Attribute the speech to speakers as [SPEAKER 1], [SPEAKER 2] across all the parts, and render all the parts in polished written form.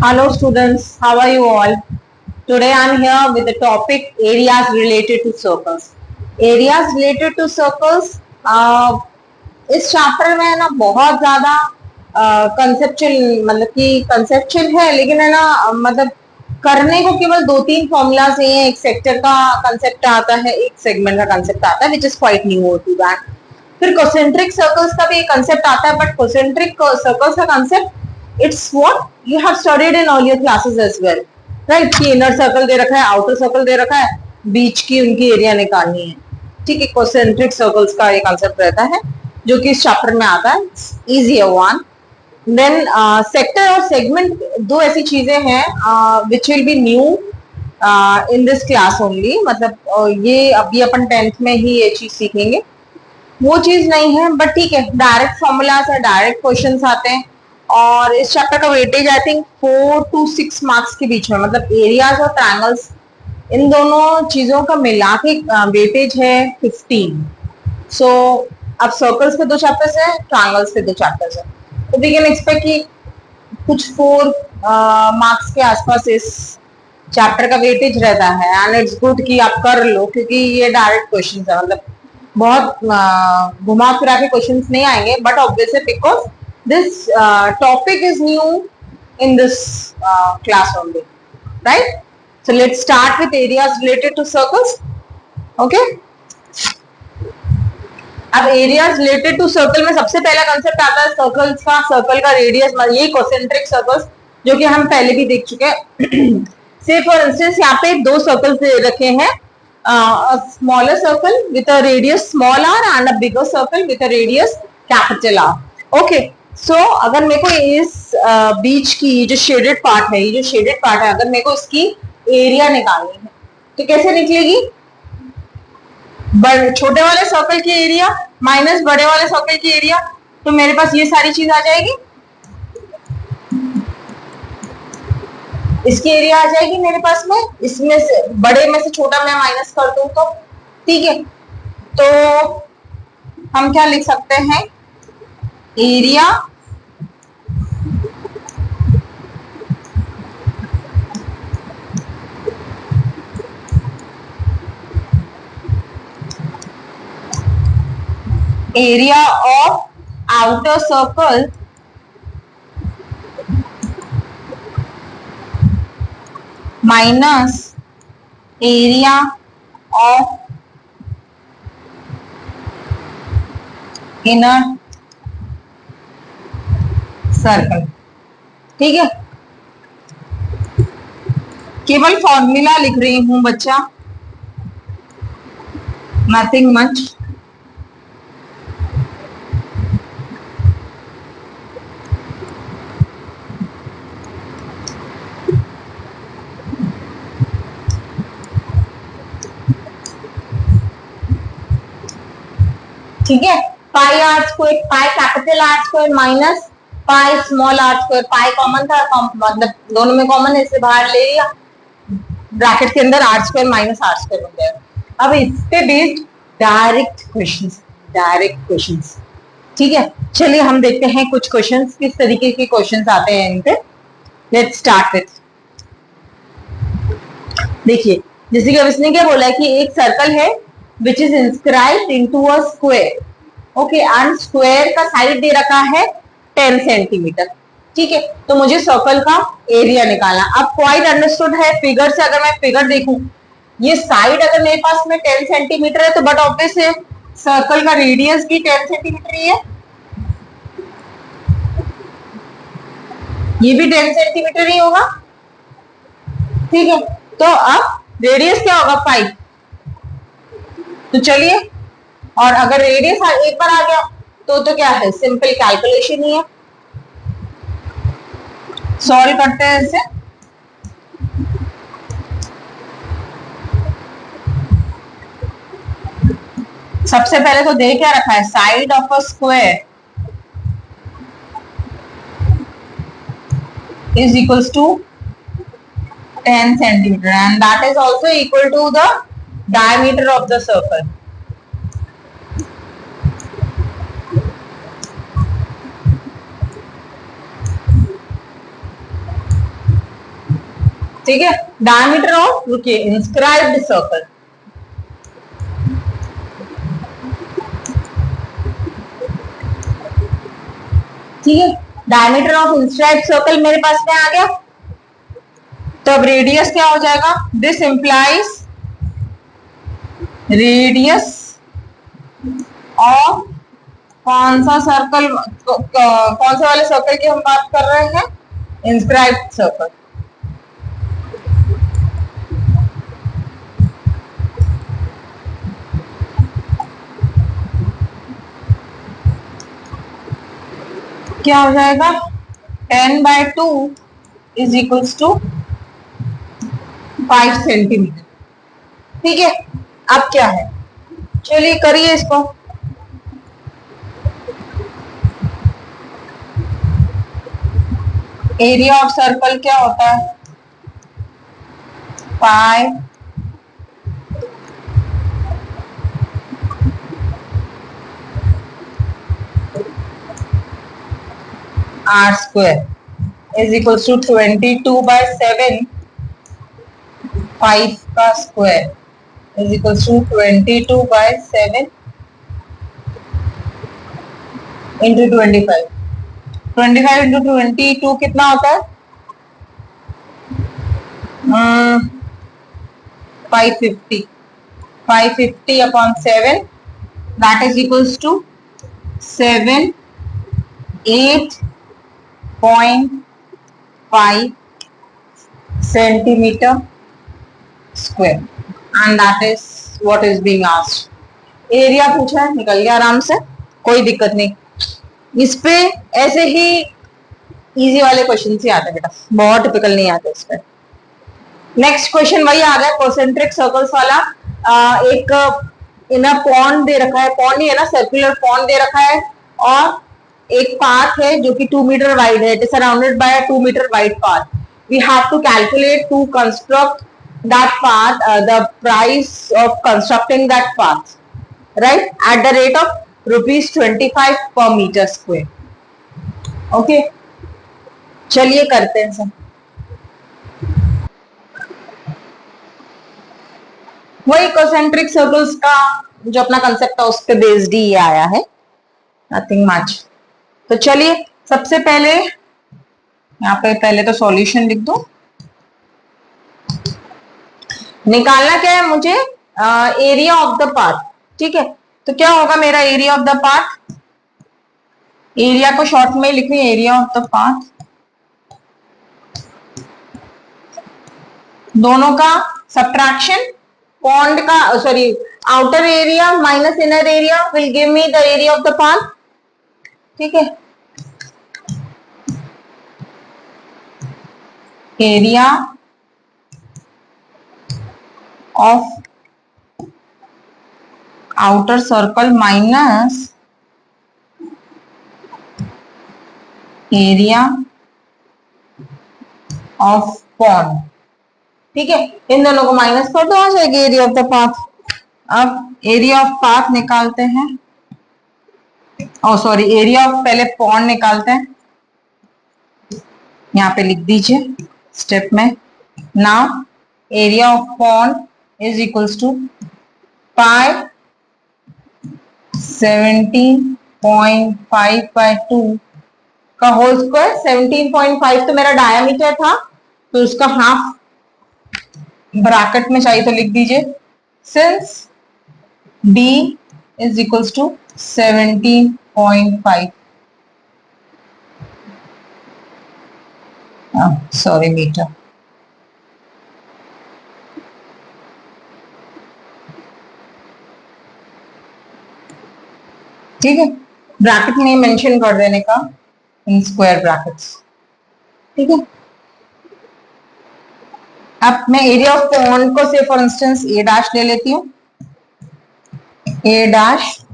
[SPEAKER 1] Hello students, how are you all? Today I am here with the topic areas related to circles. Areas related to circles इस chapter में है ना बहुत ज्यादा conceptual मतलब कि कंसेप्चुअल है लेकिन है ना मतलब करने को केवल दो तीन फॉर्मूला से हैं। एक सेक्टर का कंसेप्ट आता है, एक सेगमेंट का कंसेप्ट आता है which is quite new to that. फिर कोसेंट्रिक सर्कल्स का भी एक कंसेप्ट आता है, बट कोसेंट्रिक सर्कल्स का concept it's what you have studied in earlier classes as well, right? कि इनर सर्कल दे रखा है, आउटर सर्कल दे रखा है, बीच की उनकी एरिया निकालनी है। ठीक है, कोसेंट्रिक सर्कल्स का ये कंसेप्ट रहता है जो कि इस चैप्टर में आता है। Easy one. देन सेक्टर और सेगमेंट दो ऐसी चीजें हैं which will be new in this class only. मतलब ये अभी अपन 10th में ही ये चीज सीखेंगे, वो चीज नहीं है, बट ठीक है। डायरेक्ट फॉर्मूलाज है, डायरेक्ट क्वेश्चंस आते हैं और इस चैप्टर का weightage I think 4 to 6 marks के बीच में। मतलब एरियाज और ट्रायंगल्स इन दोनों चीजों का मिला के वेटेज है 15। सो अब सर्कल्स के दो चैप्टर्स है, ट्रायंगल्स के दो चैप्टर्स है, तो वी कैन एक्सपेक्ट कि कुछ 4 मार्क्स के आसपास इस चैप्टर का वेटेज रहता है। एंड इट्स गुड कि आप कर लो क्योंकि ये डायरेक्ट क्वेश्चन है। मतलब बहुत घुमा फिरा के क्वेश्चंस नहीं आएंगे, but obviously because this topic is new in this class only, right? So let's start with areas related to circles. Okay, अब एरियाज रिलेटेड टू सर्कल में सबसे पहला कंसेप्ट आता है सर्कल्स का, सर्कल का रेडियस, ये कॉन्सेंट्रिक सर्कल्स जो कि हम पहले भी देख चुके हैं। से फॉर इंस्टेंस यहाँ पे दो सर्कल्स दे रखे हैं, smaller circle with a radius small R and a bigger circle with a radius capital R. Okay, so अगर मेरे को इस बीच की जो शेडेड पार्ट है, ये जो शेडेड पार्ट है, अगर मेरे को इसकी एरिया निकालनी है तो कैसे निकलेगी? छोटे वाले सर्कल की एरिया माइनस बड़े वाले सर्कल की एरिया, तो मेरे पास ये सारी चीज आ जाएगी। इसकी एरिया आ जाएगी मेरे पास में, इसमें से बड़े में से छोटा मैं माइनस कर दूं तो ठीक है। तो हम क्या लिख सकते हैं? Area area of outer circle minus area of inner circle. ठीक है, केवल फॉर्मूला लिख रही हूं बच्चा, नथिंग मच। ठीक है, pi are square, pi capital R square minus pi small are square. Pi common था, मतलब दोनों में कॉमन है, इसे बाहर ले लिया, ब्रैकेट के अंदर r square minus are square बन जाएगा। अब इस पे based direct questions, direct questions. ठीक है, चलिए हम देखते हैं कुछ क्वेश्चंस, किस तरीके के क्वेश्चंस आते हैं इन पे। लेट्स स्टार्ट विथ, देखिए जैसे कि अब इसने क्या बोला है कि एक सर्कल है which is inscribed into a square. Okay, and square का साइड दे रखा है 10 सेंटीमीटर। ठीक है, तो मुझे सर्कल का एरिया निकालना। अब क्वाइट अंडरस्टूड है, फिगर से अगर मैं फिगर देखूं, ये साइड अगर मेरे पास में 10 सेंटीमीटर है तो बट ऑब्वियस है सर्कल का रेडियस भी 10 सेंटीमीटर ही है, ये भी 10 सेंटीमीटर ही होगा। ठीक है, तो अब रेडियस क्या होगा? 5। तो चलिए, और अगर रेडियस एक बार आ गया तो क्या है, सिंपल कैलकुलेशन ही है। सॉल्व करते हैं इसे। सबसे पहले तो दे क्या रखा है, side of a square is equals to 10 centimeter and that is also equal to the diameter of the circle. ठीक है, डायमीटर ऑफ, रुकिए, इंस्क्राइब्ड सर्कल, ठीक है, डायमीटर ऑफ इंस्क्राइब्ड सर्कल मेरे पास में आ गया। तो अब रेडियस क्या हो जाएगा, दिस इंप्लाइज रेडियस ऑफ कौन सा सर्कल, कौन से वाले सर्कल की हम बात कर रहे हैं, इंस्क्राइब्ड सर्कल। क्या हो जाएगा, 10/2 इज इक्वल्स टू 5 सेंटीमीटर। ठीक है, अब क्या है, चलिए करिए इसको। एरिया ऑफ सर्कल क्या होता है, pi are square is equals to 22/7, 5 का square is equals to 22/7 into 25। 25 into 22 कितना होता है, 550, 550 upon 7, that is equals to 78.5 centimetre square, and that is what is being asked. Area पूछा है, निकल गया आराम से, कोई दिक्कत नहीं। इस पे ऐसे ही इजी वाले क्वेश्चन ही आते बेटा, बहुत टिपिकल नहीं आते इस पे। नेक्स्ट क्वेश्चन वही आ गया, कॉन्सेंट्रिक सर्कल्स वाला। एक इनर पॉन्ड दे रखा है, पॉन्ड ही है ना, सर्कुलर पॉन्ड दे रखा है, और एक पाथ है जो कि 2 मीटर वाइड है, it is surrounded by a 2 metre wide path. We have to calculate to construct that path, the price of constructing that path, right, at the rate of ₹25 per meter square. Okay, चलिए करते हैं sir. वही concentric circles का जो अपना concept है उस पे बेस्ड ही आया है, नथिंग मच। तो चलिए सबसे पहले यहाँ पे पहले तो सॉल्यूशन लिख दो। निकालना क्या है मुझे, एरिया ऑफ द पाथ। ठीक है, तो क्या होगा मेरा area of the path, area को शॉर्ट में लिखें, एरिया ऑफ द पाथ, दोनों का सब्ट्रैक्शन, पॉन्ड का, sorry, outer area minus inner area will give me the area of the path. ठीक है, area of outer circle minus area of pond. ठीक है, इन दोनों को माइनस कर दो, आ जाएगी एरिया ऑफ द पाथ। अब एरिया ऑफ पाथ निकालते हैं, ओ सॉरी, एरिया ऑफ पहले पॉन्ड निकालते हैं, यहाँ पे लिख दीजिए स्टेप में। Now area of pond is equals to pi 17.5/2 का होल स्क्वायर। 17.5 तो मेरा डायमीटर था, तो उसका हाफ ब्रैकेट में चाहिए तो लिख दीजिए, since d is equals to 17.5, sorry metre. ठीक है, ब्रैकेट में मेंशन कर देने का इन स्क्वायर ब्रैकेट्स। ठीक है, अब मैं एरिया ऑफ पॉन्ड को से फॉर इंस्टेंस ए डैश ले लेती हूँ, ए डैश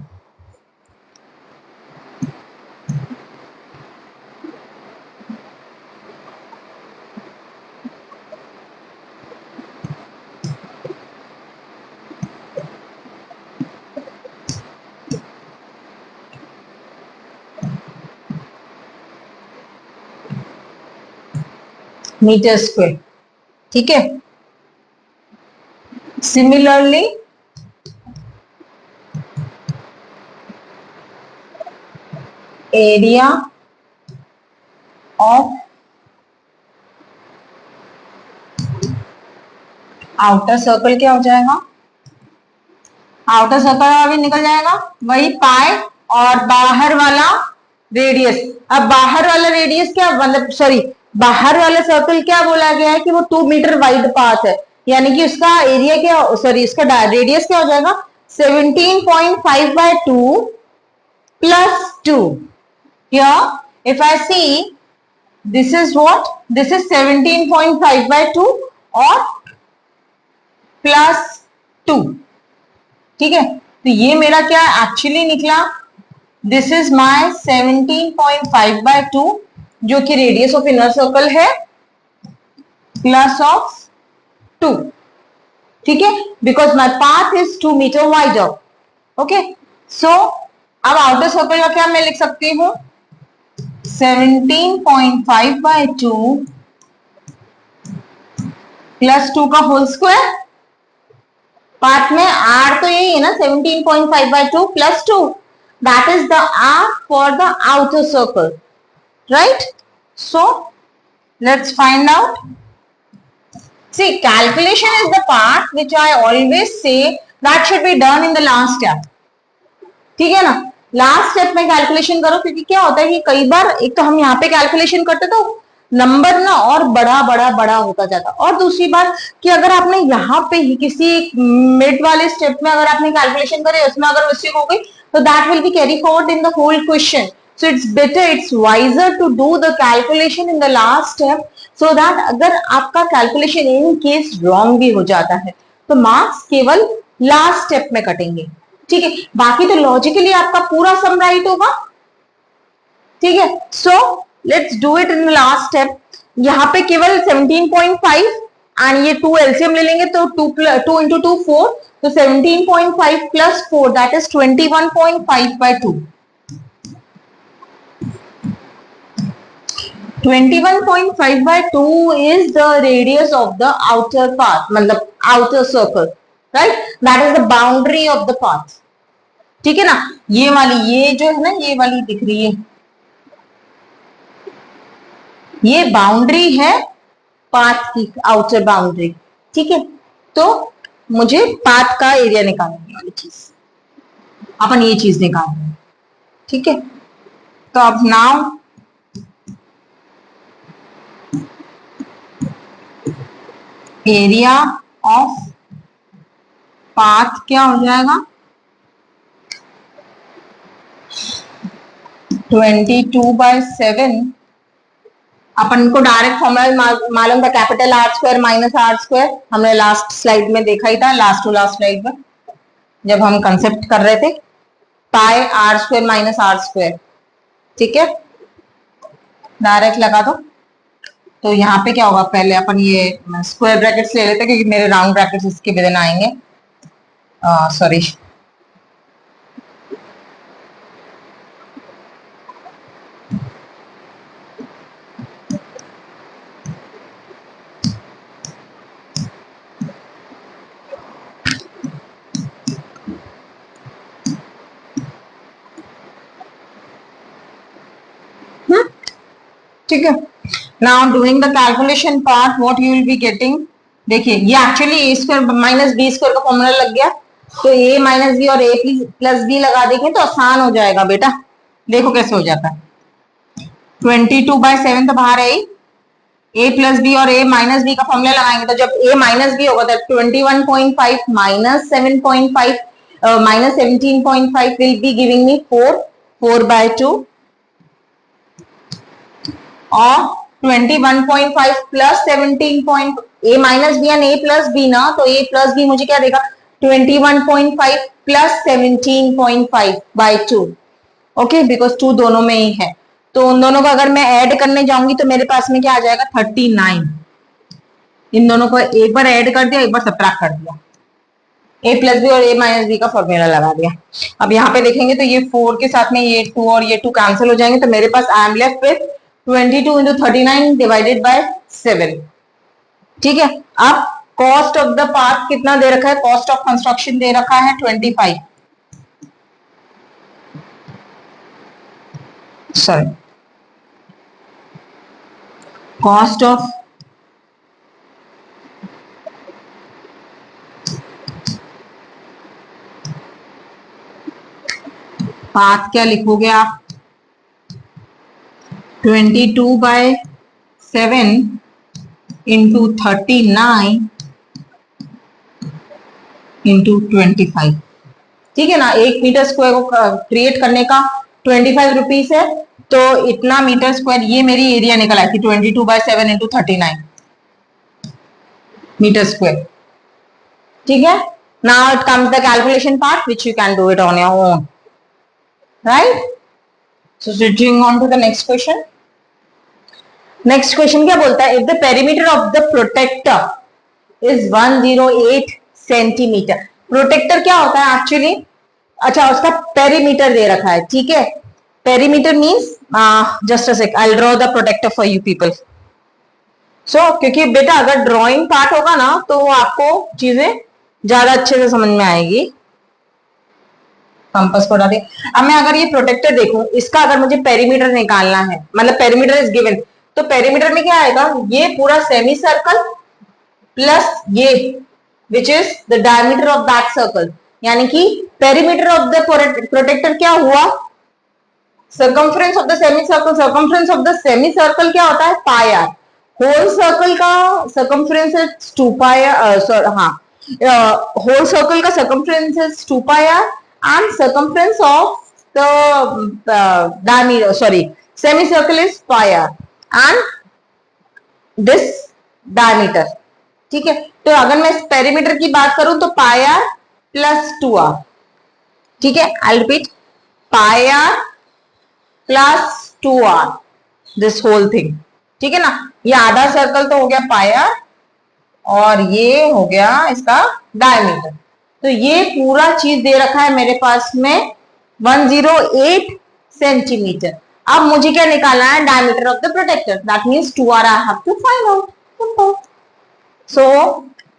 [SPEAKER 1] मीटर स्क्वायर। ठीक है। Similarly area of outer circle क्या हो जाएगा, आउटर सर्कल भी निकल जाएगा वही पाई, और बाहर वाला रेडियस। अब बाहर वाला रेडियस क्या, मतलब सॉरी, बाहर वाला सर्कल क्या बोला गया है कि वो 2 मीटर वाइड पाथ है, यानी कि उसका एरिया क्या, सॉरी उसका रेडियस क्या हो जाएगा 17.5/2 plus 2। Here if I see this is what, this is 17.5/2 और प्लस 2, ठीक है। तो ये मेरा क्या एक्चुअली निकला, दिस इज माय 17.5/2 जो कि रेडियस ऑफ इनर सर्कल है प्लस ऑफ 2, ठीक है, because my path is 2 metre wider. Okay, so अब आउटर सर्कल का क्या मैं लिख सकती हूँ 17.5/2 प्लस 2 का होल स्क्वायर। पार्ट में आर तो यही है ना 17.5/2 plus 2, that is the r for the outer circle, right? So let's find out. See, calculation is the part which I always say that should be done in the last step, ठीक है ना। Last step में calculation करो, क्योंकि क्या होता है कि कई बार एक तो हम यहाँ पे कैलकुलेशन करते तो नंबर ना और बड़ा बड़ा बड़ा होता जाता, और दूसरी बात कि अगर आपने यहाँ पे ही किसी मिड वाले स्टेप में अगर आपने कैलकुलेशन करे उसमें अगर मिस्टेक हो गई तो that will be carry forward in the whole question. So it's better, it's wiser to do the calculation in the last step, so that अगर आपका कैलकुलेशन इन केस रॉन्ग भी हो जाता है तो मार्क्स केवल लास्ट स्टेप में कटेंगे, ठीक है। बाकी तो लॉजिकली आपका पूरा सम राइट होगा, ठीक है। So let's do it in the last step. यहाँ पे केवल 17.5 एंड ये 2 एलसीएम ले लेंगे तो 2 इंटू 2 4, तो 17.5 plus 4 that is 21.5/2। 21.5/2 is the radius of the outer path, मतलब outer circle, right? That is the boundary of the path, ठीक है ना। ये वाली, ये जो है ना, ये वाली दिख रही है, ये बाउंड्री है पाथ की, आउटर बाउंड्री, ठीक है। तो मुझे पाथ का एरिया निकालने वाली चीज, अपन ये चीज निकालेंगे, ठीक है। तो अब नाउ एरिया ऑफ पाथ क्या हो जाएगा 22/7। अपन को डायरेक्ट फॉर्मूला मालूम था, capital R square minus are square, हमने लास्ट स्लाइड में देखा ही था, लास्ट टू लास्ट स्लाइड में जब हम कंसेप्ट कर रहे थे, pi are square minus are square, ठीक है, डायरेक्ट लगा दो। तो यहाँ पे क्या होगा, पहले अपन ये स्क्वायर ब्रैकेट्स ले लेते क्योंकि मेरे राउंड ब्रैकेट्स इसके विदिन आएंगे, सॉरी ठीक है। Now doing the calculation part what you will be getting, देखिए ये एक्चुअली ए स्क्वायर माइनस बी स्क्वायर का फॉर्मूला लग गया, तो ए माइनस बी और ए प्लस बी लगा देंगे तो आसान हो जाएगा बेटा। देखो कैसे हो जाता है, 22/7 तो बाहर है, ए प्लस बी और ए माइनस बी का फॉर्मूला लगाएंगे तो जब ए माइनस बी होगा तो 21.5 minus 7.5 minus 17.5 will be giving me 4/2 और 21.5 plus 17. A minus B and A plus B ना, तो ए प्लस बी मुझे क्या देगा 21.5 प्लस 17.5/2, ओके, बिकॉज 2 दोनों में ही है, तो उन दोनों को अगर मैं ऐड करने जाऊंगी तो मेरे पास में क्या आ जाएगा 39। इन दोनों को एक बार ऐड कर दिया, एक बार सबट्रैक्ट कर दिया, ए प्लस बी और ए माइनस बी का फॉर्मूला लगा दिया। अब यहाँ पे देखेंगे तो ये 4 के साथ में ये 2 और ये 2 कैंसिल हो जाएंगे, तो मेरे पास I am left with 22 into 39 divided by 7, ठीक है। अब कॉस्ट ऑफ द पाथ कितना दे रखा है, कॉस्ट ऑफ कंस्ट्रक्शन दे रखा है 25, सॉरी कॉस्ट ऑफ पाथ क्या लिखोगे आप, 22/7 इंटू 39 इंटू 25, ठीक है ना। 1 मीटर स्क्वायर को क्रिएट करने का 25 रुपीज है, तो इतना मीटर स्क्वायर ये मेरी एरिया निकल आई थी 22/7 इंटू 39 मीटर स्क्वायर, ठीक है। Now it comes the calculation part which you can do it on your own, right. So switching on to the next question. Next question क्या बोलता है, if the perimeter of the protractor is 108 centimetre. Protractor क्या होता है actually, अच्छा उसका perimeter दे रखा है, ठीक है। Perimeter means just a sec, I will draw the protractor for you people. So क्योंकि बेटा अगर ड्राइंग पार्ट होगा ना तो आपको चीजें ज्यादा अच्छे से समझ में आएगी। कंपास को डालिए। अब मैं अगर ये प्रोटेक्टर देखूं, इसका अगर मुझे पेरीमीटर निकालना है, मतलब पेरीमीटर इज गिवन, तो पेरीमीटर में क्या आएगा, ये पूरा सेमी सर्कल प्लस ये which is the diameter of that circle, यानी कि पेरीमीटर ऑफ द प्रोटेक्टर क्या हुआ, circumference of the semi circle. Circumference of the semi circle क्या होता है, पाई आर। होल सर्कल का सर्कमफ्रेंस इज 2 पाई, हाँ होल सर्कल का circumference is 2 pi r and circumference of the diameter, sorry, semicircle is pi r and this diameter, ठीक है। तो अगर मैं पेरीमीटर की बात करूं तो पाई आर प्लस 2r, ठीक है। I repeat, pi r plus 2r, this whole thing, ठीक है ना। ये आधा सर्कल तो हो गया पाई आर और ये हो गया इसका डायमीटर। तो ये पूरा चीज दे रखा है मेरे पास में 108 सेंटीमीटर। अब मुझे क्या निकालना है, diameter of the protractor, that means 2r I have to find out. So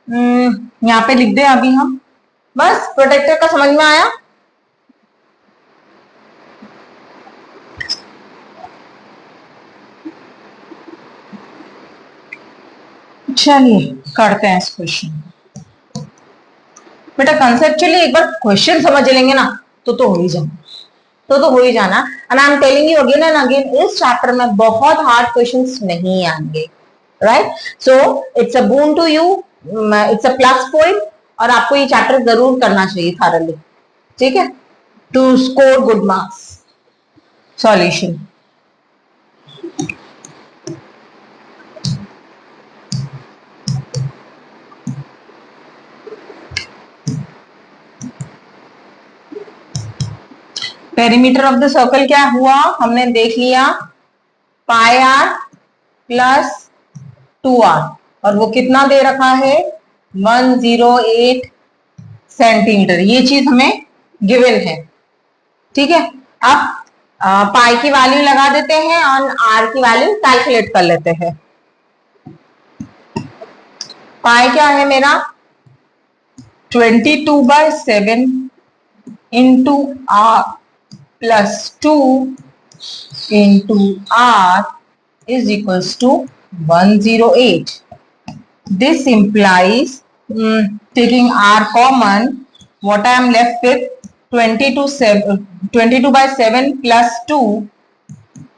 [SPEAKER 1] यहाँ पे लिख दे अभी हम, बस प्रोटेक्टर का समझ में आया। चलिए करते हैं इस क्वेश्चन। बेटा कंसेप्चुअली एक बार क्वेश्चन समझ लेंगे ना तो हो ही जाना, तो हो ही जाना। And I am telling you again and again, इस चैप्टर में बहुत हार्ड क्वेश्चंस नहीं आएंगे, right. So it's a boon to you, it's a plus point, और आपको ये चैप्टर जरूर करना चाहिए थारली, ठीक है, to score good marks. Solution, perimeter of the circle क्या हुआ, हमने देख लिया, पाई आर प्लस 2r, और वो कितना दे रखा है, 108 सेंटीमीटर। ये चीज हमें गिवन है, ठीक है। अब पाई की वैल्यू लगा देते हैं और आर की वैल्यू कैलकुलेट कर लेते हैं। पाई क्या है मेरा, 22/7 into are plus 2 into r is equals to 108. This implies, taking r common, what I am left with 22/7 plus 2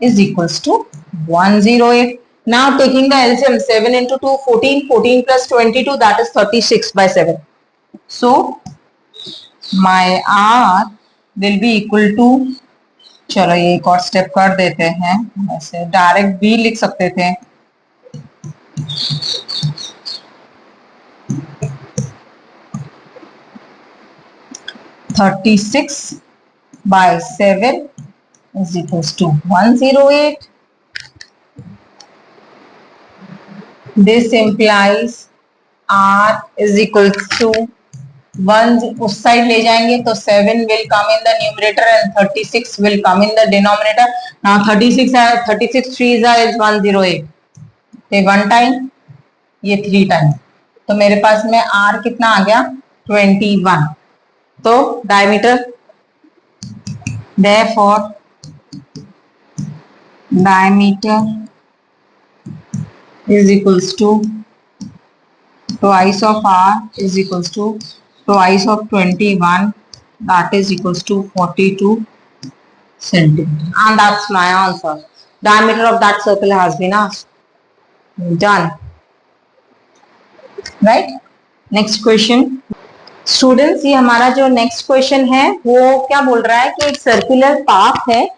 [SPEAKER 1] is equals to 108. Now taking the LCM, 7 into 2 14, 14 plus 22, that is 36/7. So my r will be equal to, चलो ये एक और step कर देते हैं, ऐसे direct भी लिख सकते थे, (36/7) is equals to 108. This implies r is equal to 1, उस साइड ले जाएंगे तो 7 will come in the numerator and 36 will come in the denominator. Now 36 3s is 108. Say one time, ये 3 टाइम, तो मेरे पास में r कितना आ गया 21। तो diameter, therefore diameter is equals to twice of r is equals to twice of 21, that is equals to 42 centimeter, and that's my answer. Diameter of that circle has been asked. Done. Right? Next question. Students, ये हमारा जो next question है वो क्या बोल रहा है कि एक सर्कुलर पाथ है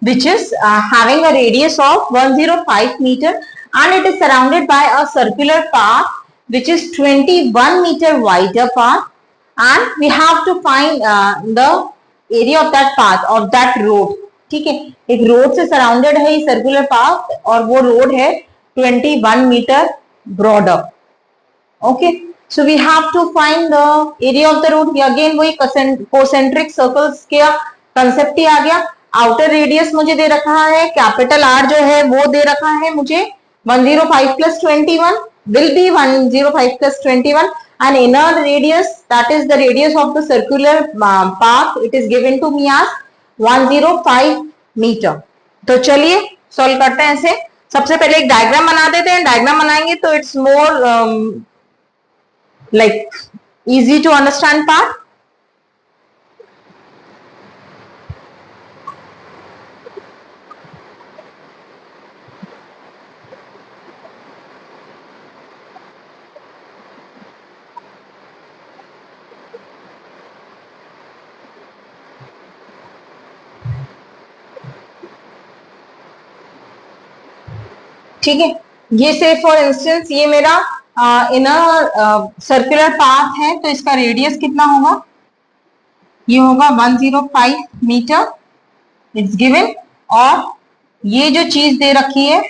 [SPEAKER 1] which is having a radius of 105 meter and it is surrounded by a circular path which is 21 meter wider path, and we have to find the area of that path of that road. ठीक है, एक road से surrounded है ये circular path और वो road है 21 metre broader. Okay, so we have to find the area of the road. Again वही concentric circles का कंसेप्ट ही आ गया. आउटर रेडियस मुझे दे रखा है, कैपिटल आर जो है वो दे रखा है मुझे 105 plus 21 will be 105 plus 21, and inner radius, that is the radius of the circular path, it is given to me as 105 meter. तो चलिए सॉल्व करते हैं ऐसे. सबसे पहले एक डायग्राम बना देते हैं. डायग्राम बनाएंगे तो it's more like easy to understand part. ठीक है, ये से फॉर इंस्टेंस ये मेरा इनर सर्कुलर पाथ है, तो इसका रेडियस कितना होगा, ये होगा 105 मीटर इट्स गिवन, और ये जो चीज दे रखी है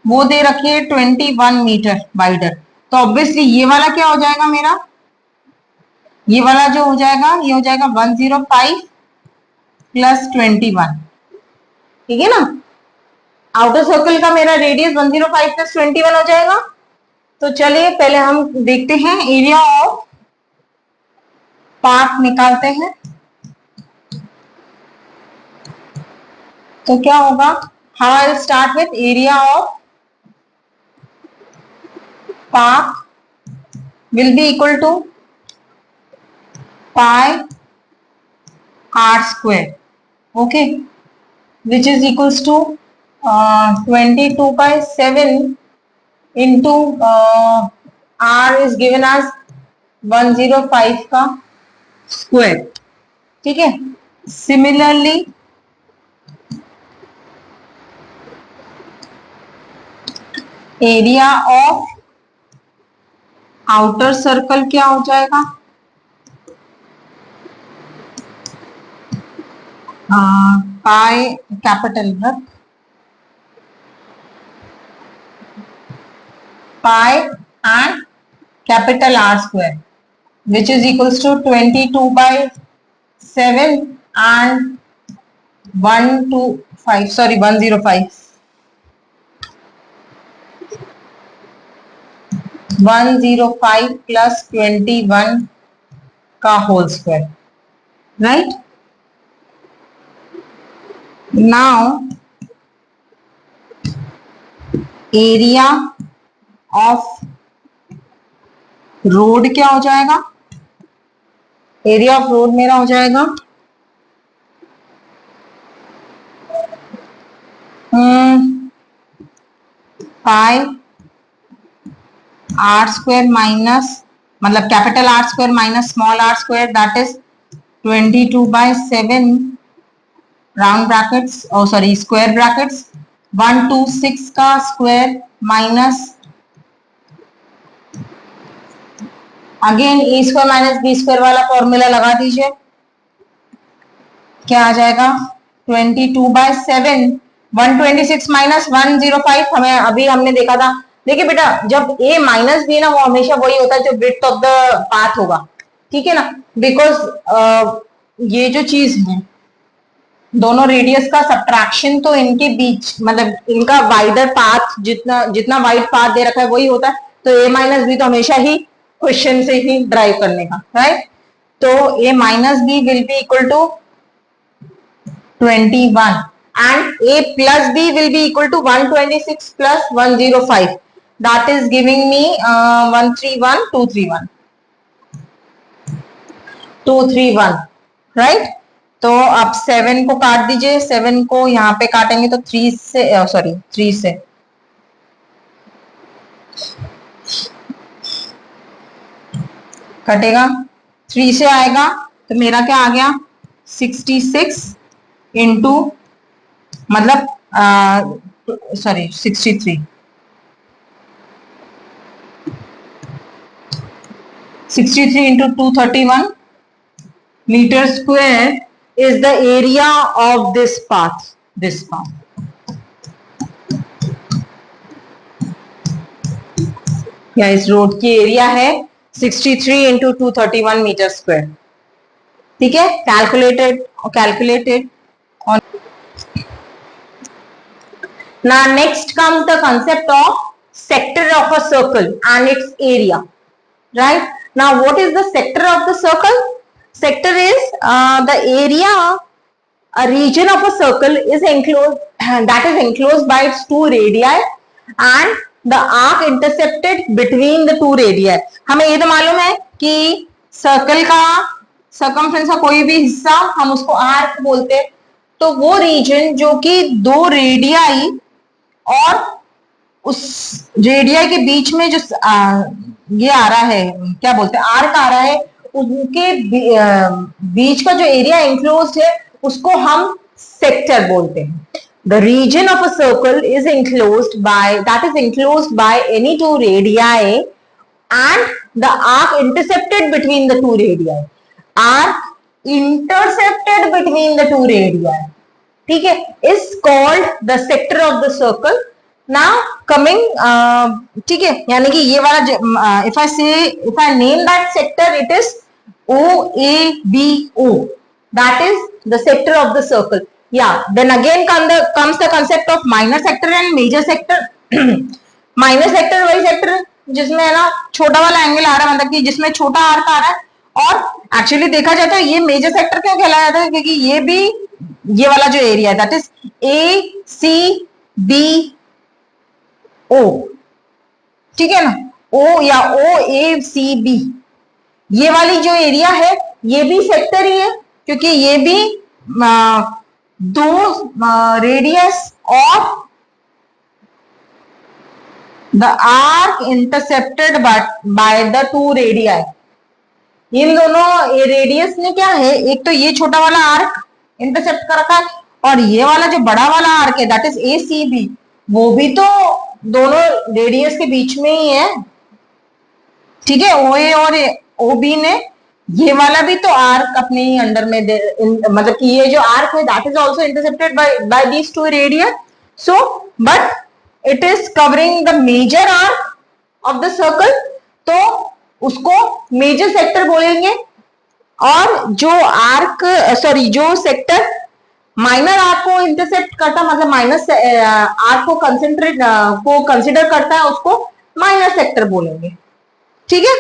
[SPEAKER 1] वो दे रखी है 21 मीटर वाइडर. तो ऑब्वियसली ये वाला क्या हो जाएगा मेरा, ये वाला जो हो जाएगा ये हो जाएगा 105 प्लस 21. ठीक है ना, आउटर सर्कल का मेरा रेडियस 105 प्लस 21 हो जाएगा. तो चलिए पहले हम देखते हैं एरिया ऑफ पाथ निकालते हैं. तो क्या होगा, how I start with area of path will be equal to pi are square. Okay, which is equals to 22/7 into r is given as 105 का स्क्वायर. ठीक है, similarly area of outer circle क्या हो जाएगा, पाई कैपिटल रख pi and capital R square, which is equals to 22/7 and 105 plus 21 का whole square. Right, now area of road क्या हो जाएगा, एरिया ऑफ रोड मेरा हो जाएगा पाई आर स्क्वायर माइनस, मतलब capital R square minus small are square, that is 22/7 round brackets, oh sorry square brackets, 126 का square minus again A square minus B square वाला formula लगा दीजिए. क्या आ जाएगा 22/7, 126 माइनस 105. हमें अभी हमने देखा था, देखिए बेटा जब ए माइनस बी ना वो हमेशा वही होता है जो विड्थ ऑफ द पाथ होगा. ठीक है ना, बिकॉज ये जो चीज है दोनों रेडियस का सब्ट्रैक्शन तो इनके बीच, मतलब इनका वाइडर पाथ जितना जितना वाइड पाथ दे रखा है वही होता है. तो a माइनस बी तो हमेशा ही क्वेश्चन से ही ड्राइव करने का, राइट। तो a minus B will be equal to 21 and a plus b will be equal to 126 plus 105, that is giving me 131231 231, right. तो आप 7 को काट दीजिए, 7 को यहाँ पे काटेंगे तो 3 से, सॉरी 3 से कटेगा, 3 से आएगा तो मेरा क्या आ गया 66 इंटू मतलब sorry 63 into 231 meter square is the area of this path, या इस रोड की एरिया है 63 into 231 मीटर स्क्वायर, ठीक है। Calculated on. Now next comes the concept of sector of a circle and its area, right? Now what is the sector of the circle? Sector is the area, a region of a circle is enclosed, that is enclosed by its two radii and the arc intercepted between the two radii. हमें ये तो मालूम है कि circle का circumference का कोई भी हिस्सा हम उसको आर्क बोलते हैं। तो वो रीजन जो कि दो रेडियाई और उस रेडिया के बीच में जो ये आ रहा है, क्या बोलते हैं, आर्क आ रहा है, उनके बीच का जो एरिया एंक्लोज्ड है उसको हम सेक्टर बोलते हैं। The region of a circle is enclosed by any two radii and the arc intercepted between the two radii. Arc intercepted between the two radii, ठीक है, is called the sector of the circle. Now coming, ठीक है, यानी कि ये वाला if I name that sector, it is OABO, that is the sector of the circle. Yeah, then again comes the concept of minor sector and major sector. Minor sector वही sector जिसमें है ना छोटा वाला एंगल आ रहा है, मतलब कि जिसमें छोटा आर्क आ रहा है। और एक्चुअली देखा जाता है ये मेजर सेक्टर क्यों कहलाया जाता है, क्योंकि ये भी ये वाला जो एरिया दैट इज ACBO, ठीक है ना, O या OACB, ये वाली जो एरिया है ये भी सेक्टर ही है, क्योंकि ये भी दो radius of the arc intercepted by the two radii. इन दोनों रेडियस ने क्या है, एक तो ये छोटा वाला आर्क इंटरसेप्ट कर रखा है और ये वाला जो बड़ा वाला आर्क है दैट इज ACB, वो भी तो दोनों रेडियस के बीच में ही है, ठीक है। OA और OB ने ये वाला भी तो आर्क अपने ही अंडर में मतलब कि ये जो आर्क है that is also intercepted by these two radius, so but it is covering the major arc of the circle, तो उसको मेजर सेक्टर बोलेंगे। और जो आर्क जो सेक्टर माइनर आर्क को इंटरसेप्ट करता, मतलब माइनस आर्क को कंसिडर करता है, उसको माइनर सेक्टर बोलेंगे, ठीक है।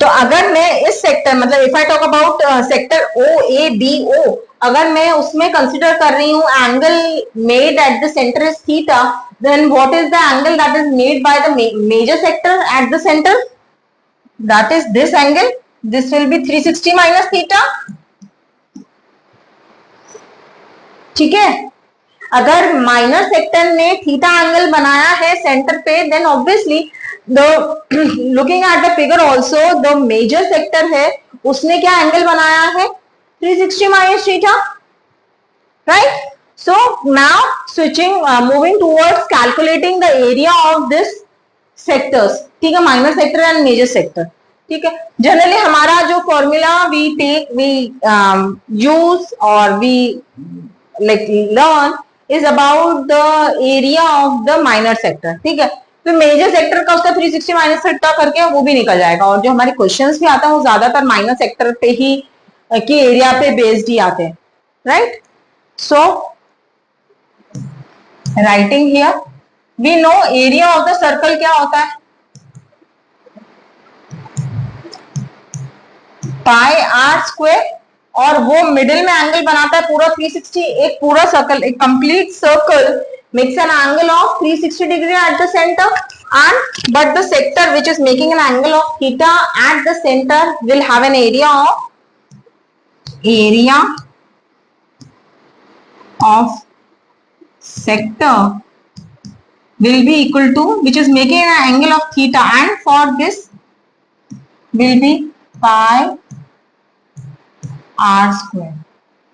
[SPEAKER 1] तो अगर मैं इस सेक्टर मतलब if I talk about sector OABO, अगर मैं उसमें कंसिडर कर रही हूँ angle made at the centre is theta, then what is the angle that is made by the major sector at the centre, that is this angle, this will be 360 minus theta, ठीक है। अगर minor sector ने theta angle बनाया है centre पे, then obviously looking at the figure also the major sector है उसने क्या एंगल बनाया है 360 minus theta, right. So now switching moving towards calculating the area of this sectors, ठीक है, minor sector and major sector, ठीक है। जनरली हमारा जो फॉर्मूला वी यूज और we like learn is about the area of the minor sector, ठीक है। तो मेजर सेक्टर का उसका 360 माइनस थीटा करके वो भी निकल जाएगा, और जो हमारे क्वेश्चंस भी आता है वो ज्यादातर माइनर सेक्टर पे ही के एरिया पे बेस्ड ही आते हैं, right. So writing here we know area of the circle क्या होता है, पाई आर स्क्वायर, और वो मिडिल में एंगल बनाता है पूरा 360, एक पूरा सर्कल, एक complete circle makes an angle of 360 degree at the centre, and but the sector which is making an angle of theta at the center will have an area of sector will be equal to, which is making an angle of theta, and for this will be pi r square.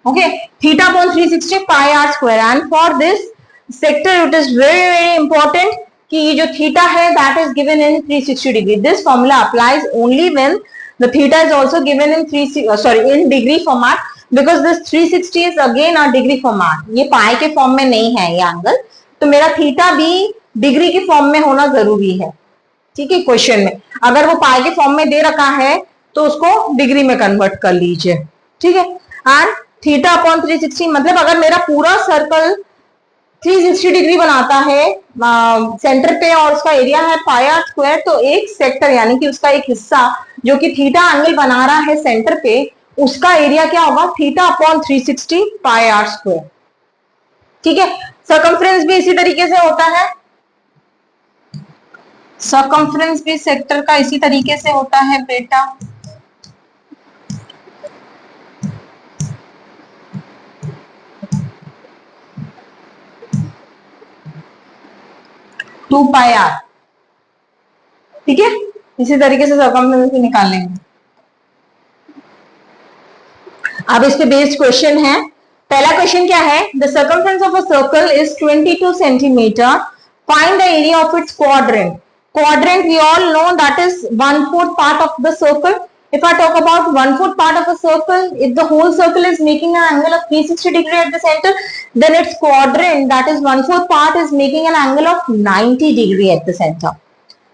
[SPEAKER 1] Okay, theta upon 360 pi r square, and for this sector it is very important कि ये जो theta है that is given in 360 degree. This formula applies only when the theta is also given in in degree format, because this 360 is again a degree format. ये pi के form में नहीं है ये एंगल, तो मेरा थीटा भी डिग्री के फॉर्म में होना जरूरी है. ठीक है, क्वेश्चन में अगर वो पाई के फॉर्म में दे रखा है तो उसको डिग्री में कन्वर्ट कर लीजिए. ठीक है, एंड थीटा अपॉन 360 मतलब अगर मेरा पूरा सर्कल 360 डिग्री बनाता है सेंटर पे और उसका एरिया है पाई आर स्क्वायर, तो एक सेक्टर यानी कि उसका एक हिस्सा जो कि थीटा एंगल बना रहा है सेंटर पे, उसका एरिया क्या होगा, theta upon 360 pi are square. ठीक है, सर्कमफ्रेंस भी इसी तरीके से होता है, सर्कमफ्रेंस भी सेक्टर का इसी तरीके से होता है बेटा. Two pi r. ठीक है, इसी तरीके से सर्कमफ्रेंस भी निकाल लेंगे. अब इस पे बेस्ड क्वेश्चन है. पहला क्वेश्चन क्या है, the circumference of a circle is 22 centimetre, find the area of its quadrant. Quadrant we all know that is 1/4 part of the circle. If I talk about 1/4 part of a circle, if the whole circle is making an angle of 360 degree at the center, then its quadrant, that is 1/4 part, is making an angle of 90 degree at the center.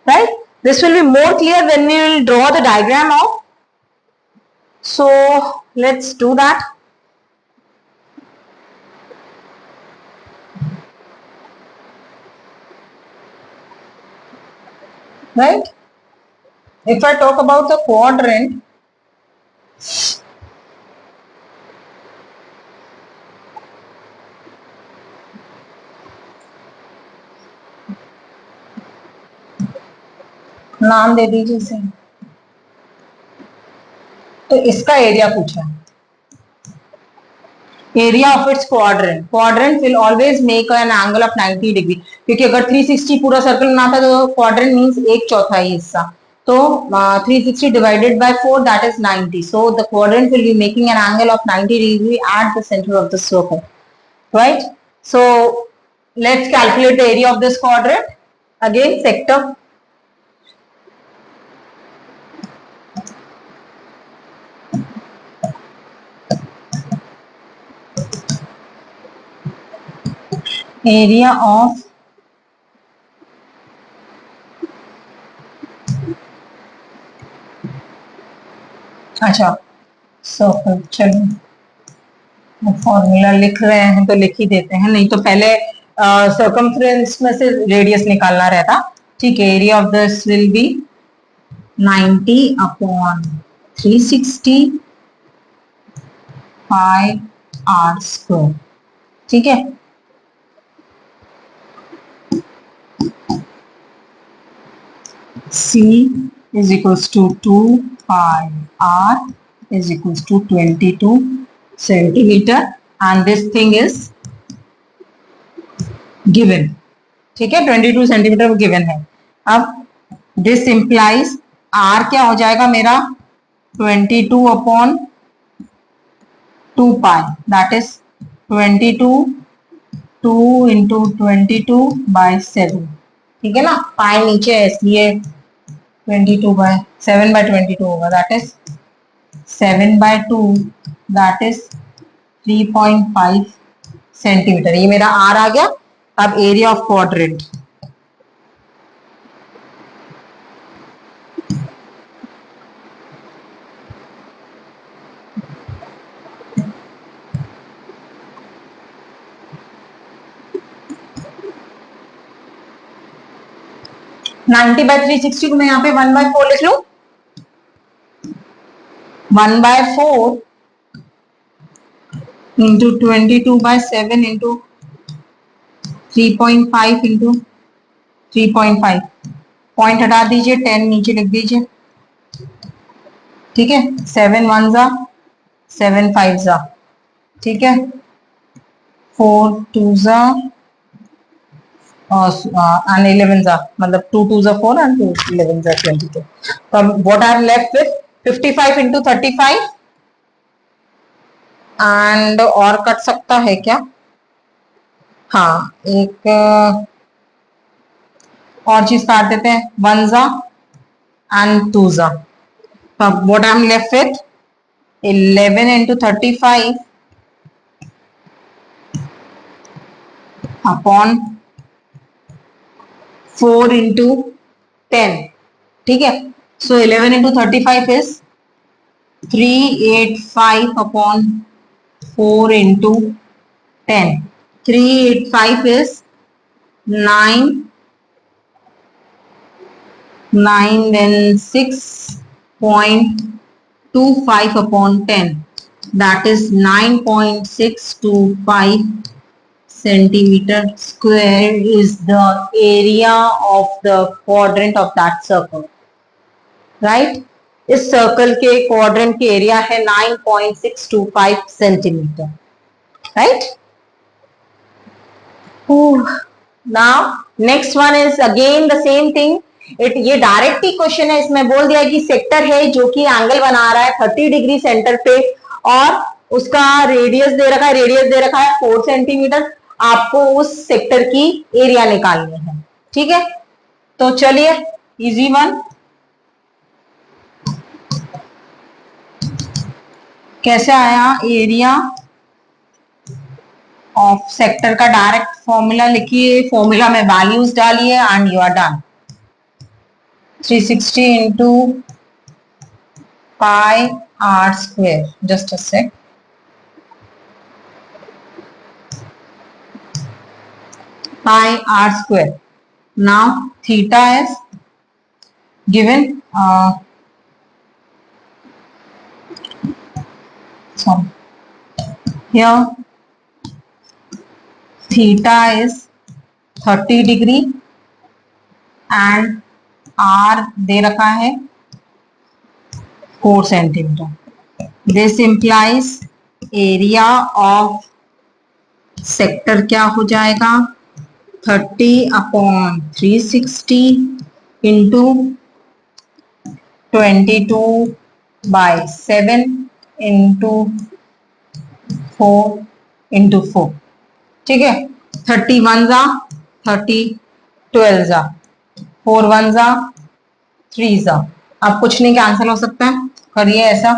[SPEAKER 1] Right? This will be more clear when we will draw the diagram of. So let's do that. Right? If I talk about the quadrant, नाम दे दीजिए इसे. तो इसका area पूछा है, area of its quadrant. Quadrant will always make an angle of 90 degree, क्योंकि अगर 360 पूरा सर्कल बनाता तो क्वाड्रेंट मींस एक चौथाई हिस्सा, तो 360 divided by 4 that is 90. So the quadrant will be making an angle of 90 degree at the centre of the circle. Right, so let's calculate the area of this quadrant. Again sector, area of अच्छा circle. चलो formula लिख रहे हैं तो लिख ही देते हैं, नहीं तो पहले सर्कमफ्रेंस में से रेडियस निकालना रहता. ठीक है, area of this will be 90 upon 360 pi are square. ठीक है, C is equals to 2 pi r is equals to 22 centimeter, and this thing is given. ठीक है, 22 सेंटीमीटर गिवन है. अब दिस इंप्लाइज r क्या हो जाएगा मेरा, 22 upon 2 pi, that is 22 2 into 22 by 7. ठीक है ना, पाई नीचे है इसलिए 22 by 7 by 22 होगा, that is 7 by 2, that is 3.5 centimetre. ये मेरा आर आ गया. अब एरिया ऑफ क्वाड्रेंट, 90/360 को मैं यहाँ पे 1/4 लिख लू, 1/4 इंटू 22/7 इंटू 3.5 इंटू 3.5, पॉइंट हटा दीजिए, 10 नीचे लिख दीजिए, ठीक है। 7 1 जा 7 5 जा, ठीक है। 4 2 जा and 11 जा, मतलब 2 2 जा 4 and 2 11 जा 22. तो what I am left with 55 into 35 and और कट सकता है क्या? हाँ, एक और चीज काट देते हैं, 1 जा and 2 जा. तो what I am left with 11 into 35 upon 4 into 10, ठीक है। So 11 into 35 is 385 upon 4 into 10. 385 is 9 then 6.25 upon 10. That is 9.625 centimeter square is the area of the quadrant of that circle, right? इस circle के quadrant की area है 9.625 centimetre, right? Now next one is again the same thing. ये direct ही question है, इसमें बोल दिया कि सेक्टर है जो कि एंगल बना रहा है 30 डिग्री सेंटर पे और उसका रेडियस दे रखा है, है 4 सेंटीमीटर। आपको उस सेक्टर की एरिया निकालनी है, ठीक है। तो चलिए इजी वन, कैसे आया एरिया ऑफ सेक्टर का डायरेक्ट फॉर्मूला लिखिए, फॉर्मूला में वैल्यूज डालिए and you are done. 360 into pi r square, just a sec, pi r square. Now theta is given, sorry, here theta is 30 degree and R दे रखा है 4 centimetre. This implies area of sector क्या हो जाएगा 30 upon 360 into 22/7 into 4 into 4, ठीक है। 31 जा 30, 12 जा 4 1 जा 3 जा, अब कुछ नहीं कैंसिल हो सकता है, करिए ऐसा।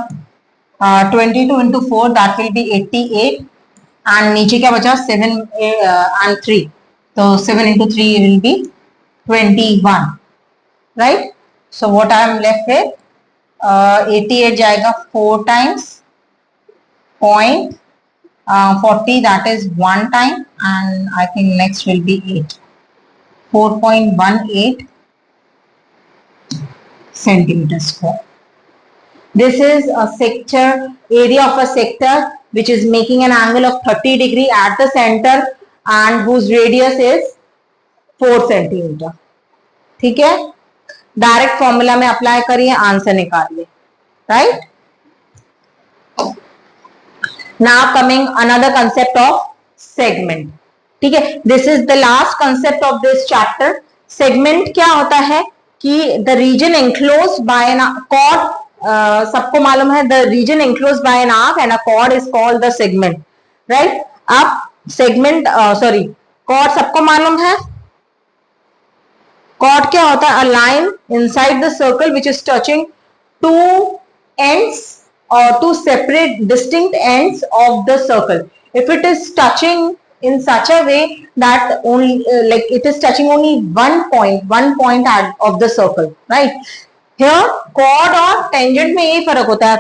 [SPEAKER 1] 22 into 4 that will B 88 and नीचे क्या बचा 7 एंड 3, तो 7 into 3 will be 21, right. So what I am left with 88 जाएगा 4 times 0.40 that is 1 time and I think next will be 8, 4.18 centimeter square. This is a sector, area of a sector which is making an angle of 30 degree at the center and whose radius is 4 centimeter, ठीक है। Direct formula में apply करिए, answer निकालिए, right. Now coming another concept of segment, ठीक है। This is the last concept of this chapter. Segment क्या होता है कि the region enclosed by an chord, सबको मालूम है the region enclosed by an arc and a chord is called the segment, right? अब segment chord सबको मालूम है। chord क्या होता है? A line inside the circle which is touching two ends or two separate distinct ends of the circle. If it is touching in such a way that only like it is touching only one point of the circle, right? Here chord और tangent में यही फर्क होता है।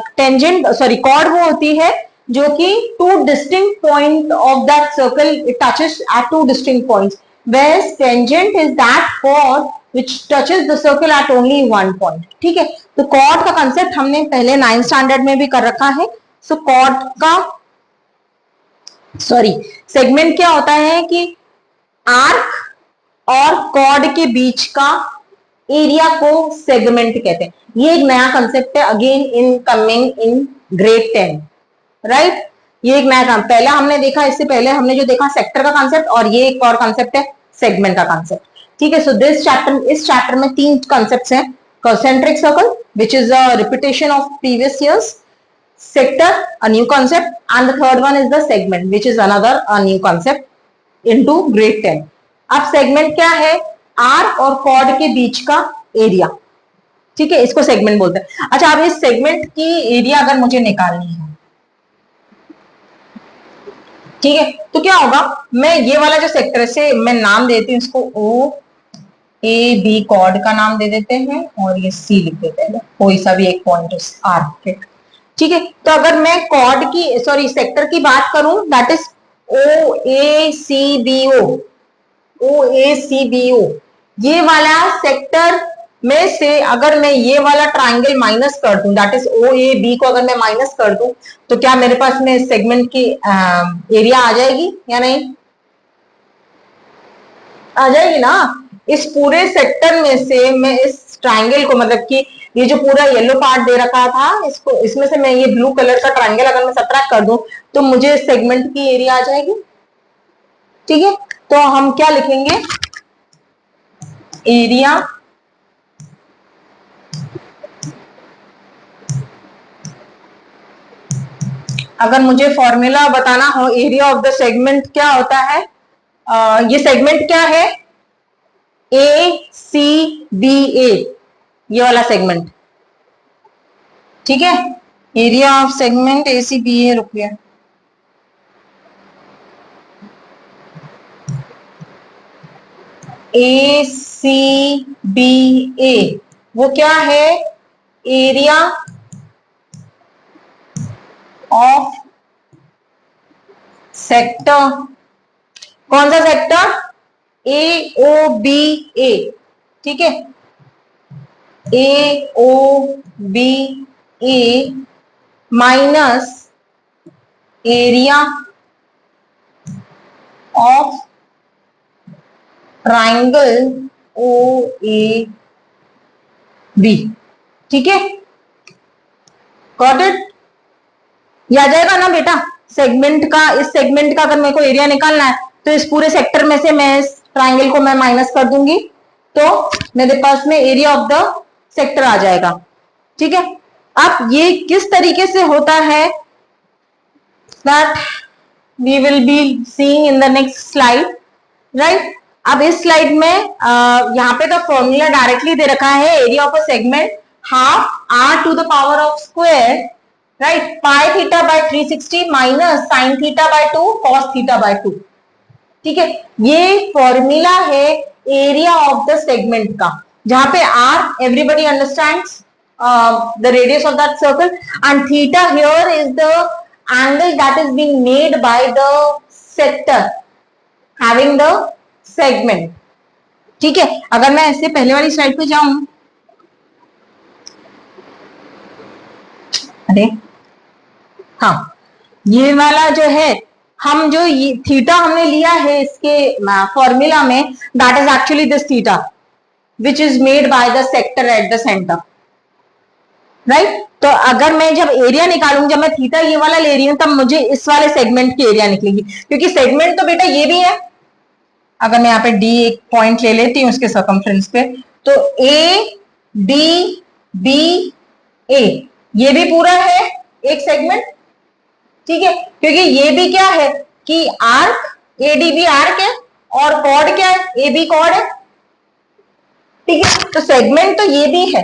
[SPEAKER 1] chord वो होती है जो कि two distinct point of that circle, it touches at two distinct points, whereas tangent is that chord which touches the circle at only one point. ठीक है, तो कॉर्ड का कंसेप्ट हमने पहले 9th स्टैंडर्ड में भी कर रखा है. सो कॉर्ड का सेगमेंट क्या होता है कि आर्क और कॉर्ड के बीच का एरिया को सेगमेंट कहते हैं. ये एक नया कंसेप्ट है, again in coming in grade 10, right. ये एक नया काम, पहला हमने देखा, इससे पहले हमने जो देखा सेक्टर का कंसेप्ट, और ये एक और कंसेप्ट है सेगमेंट का कंसेप्ट. ठीक है, सो दिस चैप्टर, इस चैप्टर में 3 कंसेप्ट्स हैं. concentric circle, which is a repetition of previous years, sector, a new concept, and the third one is the segment, which is another a new concept into grade 10. अब segment क्या है? Arc और cord के बीच का area. ठीक है, इसको segment बोलते हैं. अच्छा, अब इस सेगमेंट की एरिया अगर मुझे निकालनी है, ठीक है, तो क्या होगा, मैं ये वाला जो सेक्टर से मैं नाम देती हूँ इसको ओ ए बी, कॉर्ड का नाम दे देते हैं, और ये सी लिख देते हैं, कोई सा भी एक पॉइंट आर्क के. ठीक है, तो अगर मैं कॉर्ड की सेक्टर की बात करूं, that is O A C B O, ये वाला सेक्टर में से अगर मैं ये वाला ट्राइंगल माइनस कर दूं, that is O A B को अगर मैं माइनस कर दूं, तो क्या मेरे पास में सेगमेंट की एरिया आ जाएगी या नहीं? आ जाएगी ना. इस पूरे सेक्टर में से मैं इस ट्राइंगल को, मतलब कि ये जो पूरा येलो पार्ट दे रखा था, इसको, इसमें से मैं ये ब्लू कलर का ट्राइंगल अगर मैं सब्ट्रैक्ट कर दूं, तो मुझे सेगमेंट की एरिया आ जाएगी. ठीक है, तो हम क्या लिखेंगे? एरिया अगर मुझे फॉर्मूला बताना हो एरिया ऑफ द सेगमेंट क्या होता है, ये सेगमेंट क्या है? ए सी बी ए, ये वाला सेगमेंट. ठीक है, area of segment A C B A, रुकिए, ए सी बी ए, वो क्या है? Area of sector. कौन सा sector? A O B A. ठीक है, A O B A minus area of triangle O A B. ठीक है, गॉट इट? ये आ जाएगा ना बेटा सेगमेंट का. इस सेगमेंट का अगर मेरे को एरिया निकालना है, तो इस पूरे सेक्टर में से मैं इस ट्राइंगल को मैं माइनस कर दूंगी, तो मेरे पास में एरिया ऑफ द सेक्टर आ जाएगा. ठीक है, अब ये किस तरीके से होता है, that we will be seeing in the next slide, right. अब इस स्लाइड में यहाँ पे तो फॉर्मूला डायरेक्टली दे रखा है, area of a segment half r to the power of square, right, pi theta by 360 minus sine theta by 2 cos theta by 2. ठीक है, ये फॉर्मूला है एरिया ऑफ द सेगमेंट का, जहां पे r everybody understands the radius of that circle, and theta here is the angle that is being made by the sector having the segment. ठीक है, अगर मैं ऐसे पहले वाली स्लाइड पे जाऊं, अरे हाँ, ये वाला जो है, हम जो थीटा हमने लिया है इसके फॉर्मूला में, that is actually this theta which is made by the sector at the centre, right. तो अगर मैं जब एरिया निकालूंगी, जब मैं थीटा ये वाला ले रही हूं, तब मुझे इस वाले सेगमेंट की एरिया निकलेगी, क्योंकि सेगमेंट तो बेटा ये भी है. अगर मैं यहाँ पे डी एक पॉइंट ले लेती हूँ उसके सर्कमफ्रेंस पे, तो ए डी बी ए, ये भी पूरा है एक सेगमेंट. ठीक है, क्योंकि ये भी क्या है कि arc, A D B arc है, और कॉर्ड क्या है? ए बी कॉर्ड है. ठीक है, तो सेगमेंट तो ये भी है.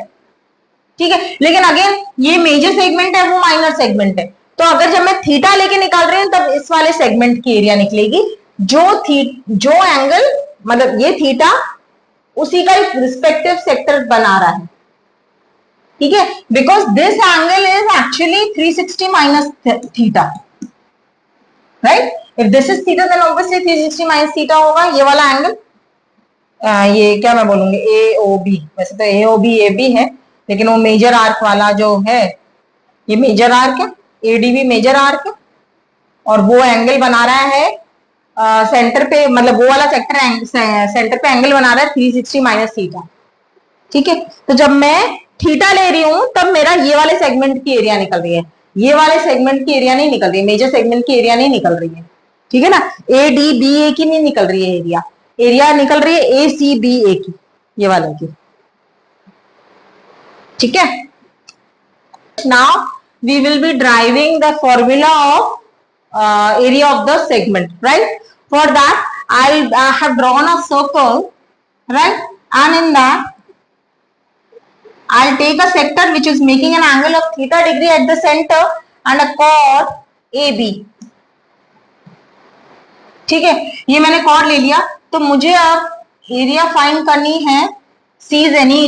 [SPEAKER 1] ठीक है, लेकिन अगेन ये मेजर सेगमेंट है, वो माइनर सेगमेंट है. तो अगर जब मैं थीटा लेके निकाल रही हूं, तब इस वाले सेगमेंट की एरिया निकलेगी, जो एंगल, मतलब ये थीटा उसी का एक रिस्पेक्टिव सेक्टर बना रहा है. ठीक है, because this angle is actually 360 minus theta, right. If this is theta, then obviously 360 minus theta होगा ये वाला एंगल. ये क्या मैं बोलूंगी, ए ओ बी, वैसे तो ए बी है, लेकिन वो मेजर आर्क वाला जो है, ये मेजर आर्क है, एडीबी मेजर आर्क है, और वो एंगल बना रहा है सेंटर पे, मतलब वो वाला सेंटर पे एंगल बना रहा है 360 माइनस थीटा। ठीक है, तो जब मैं थीटा ले रही हूं तब मेरा ये वाले सेगमेंट की एरिया निकल रही है, ये वाले सेगमेंट की एरिया नहीं निकल रही, मेजर सेगमेंट की एरिया नहीं निकल रही है। ठीक है ना, ए डी बी ए की नहीं निकल रही है एरिया, एरिया निकल रही है ए सी बी ए की, ये वाले की। ठीक है, now we will be driving the formula of area of the segment, right? For that I have drawn a circle, right? And in that I'll take a sector which is making an angle of theta degree at the center and a chord AB. ठीक है, ये मैंने chord ले लिया, तो मुझे अब area find करनी है, seize any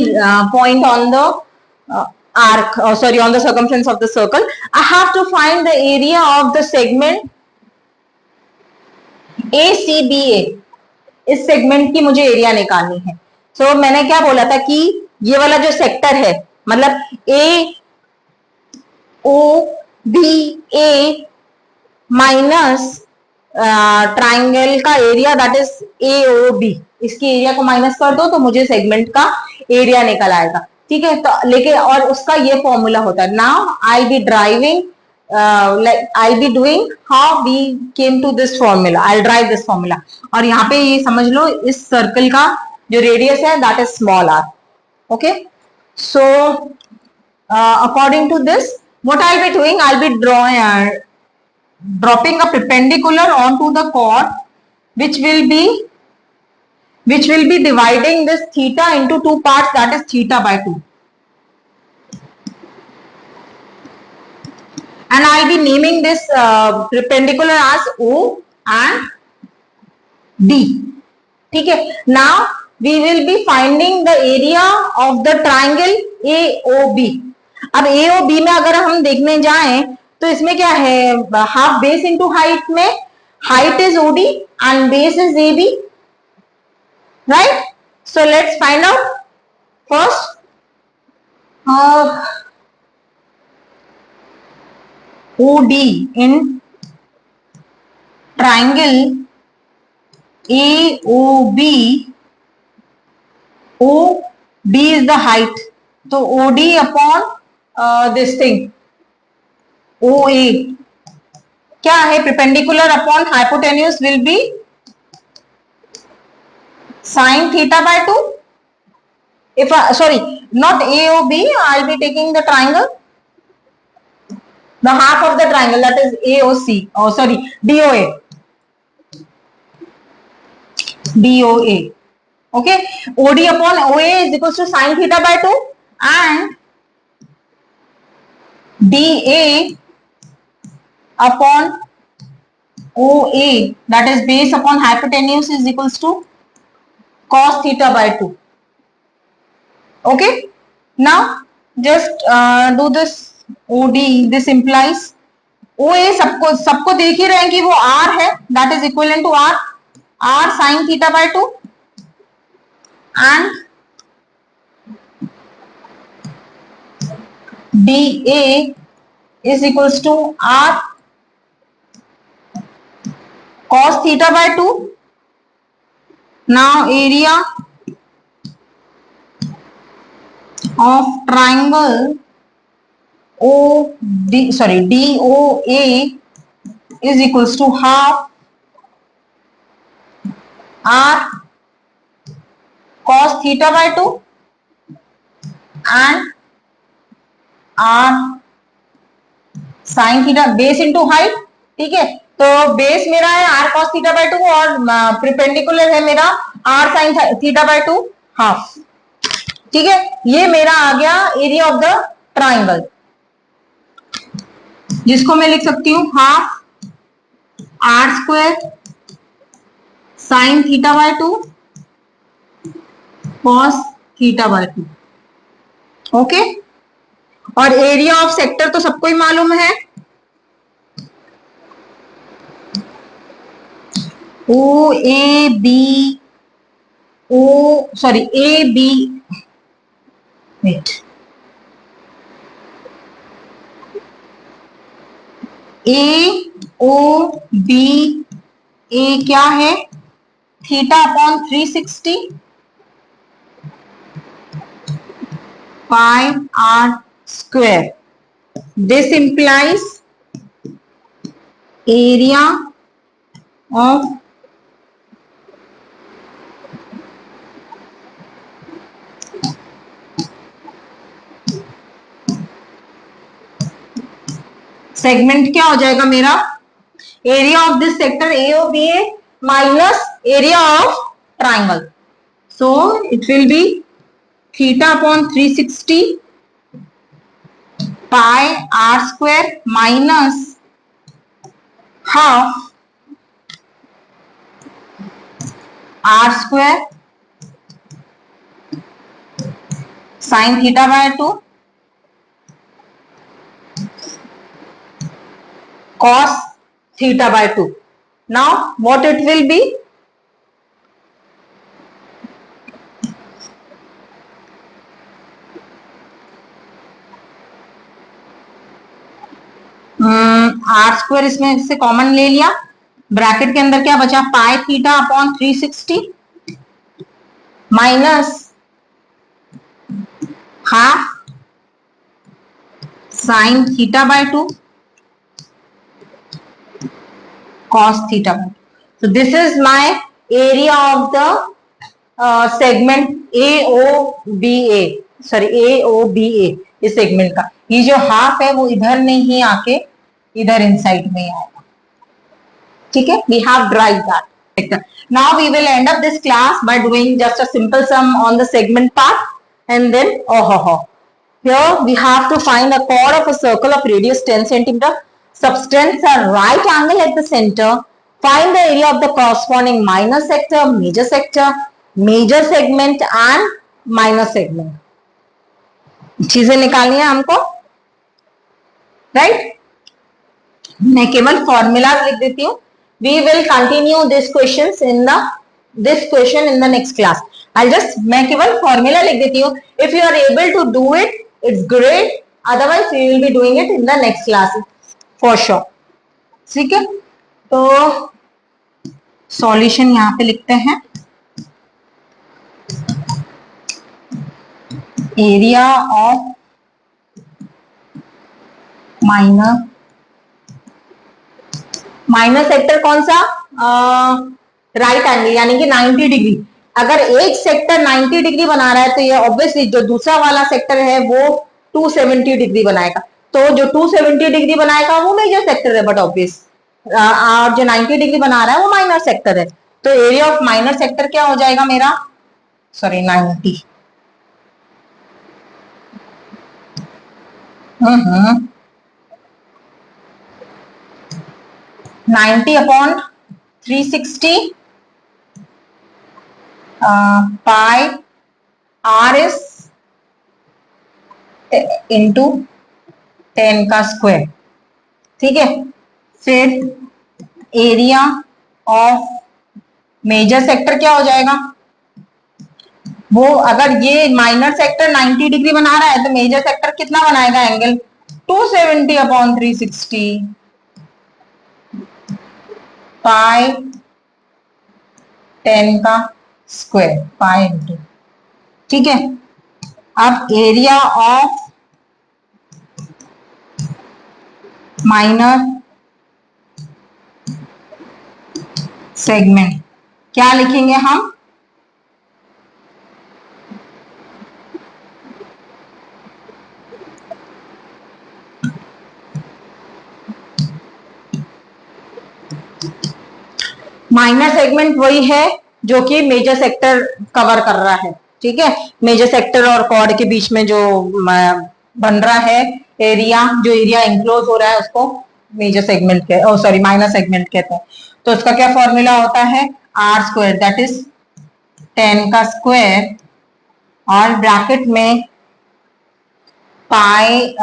[SPEAKER 1] point on the arc, sorry, on the circumference of the circle. I have to find the area of the segment ACBA. इस सेगमेंट की मुझे एरिया निकालनी है। So मैंने क्या बोला था कि ये वाला जो सेक्टर है, मतलब A O B A minus triangle का area, that is A O B, इसकी एरिया को माइनस कर दो तो मुझे सेगमेंट का एरिया निकल आएगा। ठीक है, तो लेकिन और उसका ये फॉर्मूला होता है, now I be driving, I be doing how we came to this formula, I drive this formula. और यहाँ पे ये समझ लो, इस सर्कल का जो रेडियस है that is small r. Okay, so according to this what I'll be doing, I'll be dropping a perpendicular onto the chord which will be dividing this theta into two parts, that is theta by 2, and I'll be naming this perpendicular as O and D. ठीक है, now we will be finding the area of the triangle AOB. अब AOB में अगर हम देखने जाएं तो इसमें क्या है, हाफ बेस इंटू हाइट में, height is OD and base is AB, right? So let's find out first OD in triangle AOB. OD is the height, तो OD upon this thing OA क्या है, perpendicular upon hypotenuse will be sin theta by 2. If sorry, not AOB, I'll be taking the triangle, the half of the triangle, that is AOC, oh sorry, DOA. DOA. Okay, OD upon OA is equals to sin theta by 2 and DA upon OA, that is base upon hypotenuse, is equals to cos theta by 2. Okay, now just do this OD. This implies OA सबको देख ही रहे हैं कि वो R है, that is equivalent to R sin theta by 2 and DA is equals to R cos theta by 2. Now area of triangle DOA is equals to half R cos theta by 2 and R sin theta, base into height. ठीक है, तो base मेरा है R cos theta by 2 और perpendicular है मेरा R sin theta by 2 half. ठीक है, ये मेरा आ गया एरिया ऑफ द ट्राइंगल, जिसको मैं लिख सकती हूँ half R square sin theta by 2 cos theta by 2। Okay, और एरिया ऑफ सेक्टर तो सबको ही मालूम है, OAB oh sorry A B, wait, A O B A क्या है, theta upon 360 pi are square. This implies area of segment क्या हो जाएगा मेरा, area of this sector A O B A minus area of triangle. So it will be theta upon 360 pi are square minus half r square sine theta by 2 cos theta by 2. Now what it will be? R square इसमें से common ले लिया, bracket के अंदर क्या बचा, pi theta upon 360 minus half sine theta by 2 cos theta by 2. So this is my area of the segment AOBA, sorry AOBA, इस segment का ये जो हाफ है वो इधर नहीं आके इधर इनसाइड में आएगा. ठीक है, we have derived that. Now we will end up this class by doing just a simple sum on the segment part, and then here we have to find a chord of a circle of radius 10 centimeter. Subtends a right angle at the center. Find the area of the corresponding minor sector, major segment and minor segment. चीजें निकालनी है हमको, right? मैं केवल formula लिख देती हूँ. We will continue this question in the next class. मैं केवल फॉर्मूला लिख देती हूँ. If you are able to do it, it's great. Otherwise, we will be doing it in the next class for sure. ठीक है, तो solution यहां पे लिखते हैं. एरिया ऑफ माइनर सेक्टर कौन सा, राइट एंगल यानी कि 90 डिग्री. अगर एक सेक्टर 90 डिग्री बना रहा है तो ये ऑब्वियसली जो दूसरा वाला सेक्टर है वो 270 डिग्री बनाएगा. तो जो 270 डिग्री बनाएगा वो मेजर सेक्टर है, बट ऑब्वियस और जो 90 डिग्री बना रहा है वो माइनर सेक्टर है. तो एरिया ऑफ माइनर सेक्टर क्या हो जाएगा मेरा, sorry 90. 90 upon 360 pi r is into 10 का स्क्वायर. ठीक है, फिर एरिया ऑफ मेजर सेक्टर क्या हो जाएगा, वो अगर ये माइनर सेक्टर 90 डिग्री बना रहा है तो मेजर सेक्टर कितना बनाएगा एंगल, 270 अपॉन 360 पाई 10 का स्क्वायर पाई इंटू. ठीक है, अब एरिया ऑफ माइनर सेगमेंट क्या लिखेंगे हम, माइनर सेगमेंट वही है जो कि मेजर सेक्टर कवर कर रहा है. ठीक है, मेजर सेक्टर और कॉर्ड के बीच में जो बन रहा है एरिया, जो एरिया इंक्लोज हो रहा है उसको major segment sorry minor segment कहते हैं. तो उसका क्या फॉर्मूला होता है, आर स्क्वायर दैट इज 10 का स्क्वायर और ब्रैकेट में पाई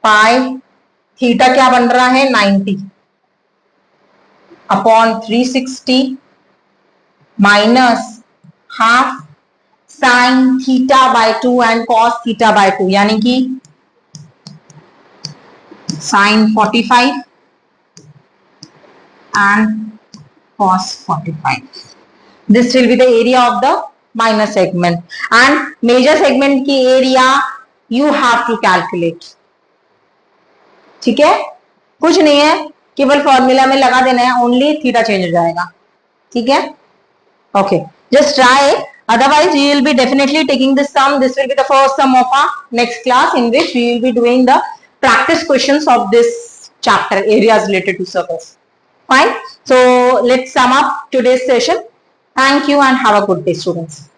[SPEAKER 1] पाई थीटा क्या बन रहा है 90 upon 360 minus half sin theta by 2 and cos theta by 2, यानी कि sin 45 and cos 45. This will be the area of the minor segment, and major segment की area you have to calculate. ठीक है, कुछ नहीं है, केवल फॉर्मूला में लगा देना है, ओनली थीटा चेंज हो जाएगा. ठीक है, okay, just try. Otherwise we will be definitely taking this sum. This will be the first sum of our next class, in which we will be doing the practice questions of this chapter, areas related to circles. Fine. So let's sum up today's session. Thank you and have a good day, students.